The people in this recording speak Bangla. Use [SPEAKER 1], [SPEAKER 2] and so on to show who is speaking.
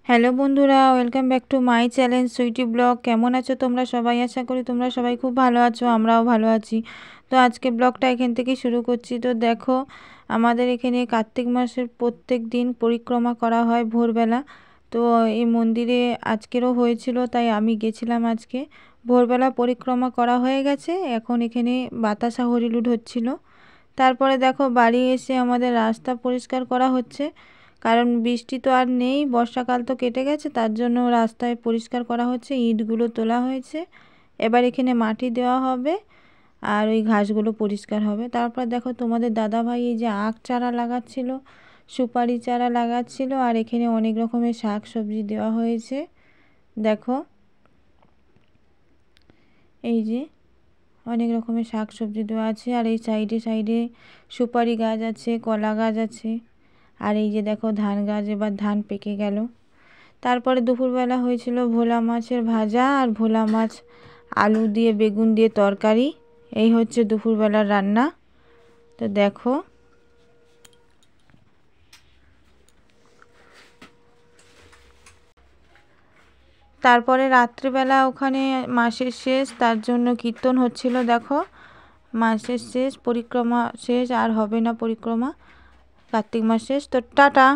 [SPEAKER 1] হ্যালো বন্ধুরা, welcome back to my channel Sweety blog. কেমন আছো তোমরা সবাই? আশা করি তোমরা সবাই খুব ভালো আছো, আমরাও ভালো আছি। তো আজকে ব্লগটা এখান থেকেই শুরু করছি। তো দেখো, আমাদের এখানে কার্তিক মাসের প্রত্যেক দিন পরিক্রমা করা হয় ভোরবেলা। তো এই মন্দিরে আজকেরও হয়েছিল, তাই আমি গেছিলাম আজকে। ভোরবেলা পরিক্রমা করা হয়ে গেছে, এখন এখানে বাতাসা হরিলুট হচ্ছিল। তারপরে দেখো বাড়ি এসে আমাদের রাস্তা পরিষ্কার করা হচ্ছে, কারণ বৃষ্টি তো আর নেই, বর্ষাকাল তো কেটে গেছে, তার জন্য রাস্তায় পরিষ্কার করা হচ্ছে, ইটগুলো তোলা হয়েছে। এবার এখানে মাটি দেওয়া হবে আর ওই ঘাসগুলো পরিষ্কার হবে। তারপর দেখো তোমাদের দাদাভাই এই যে আখ চারা লাগাচ্ছিল, সুপারি চারা লাগাচ্ছিল, আর এখানে অনেক রকমের শাক সবজি দেওয়া হয়েছে। দেখো এই যে অনেক রকমের শাক সবজি দেওয়া আছে, আর এই সাইডে সাইডে সুপারি গাছ আছে, কলা গাছ আছে। আর এই যে দেখো ধান গাছ, এবার ধান পেকে গেল। তারপরে দুপুরবেলা হয়েছিল ভোলা মাছের ভাজা আর ভোলা মাছ আলু দিয়ে বেগুন দিয়ে তরকারি। এই হচ্ছে দুপুরবেলার রান্না। তো দেখো, তারপরে রাত্রিবেলা ওখানে মাসের শেষ, তার জন্য কীর্তন হচ্ছিল। দেখো, মাসের শেষ, পরিক্রমা শেষ, আর হবে না পরিক্রমা, কার্তিক মাস শেষ। তো টাটা।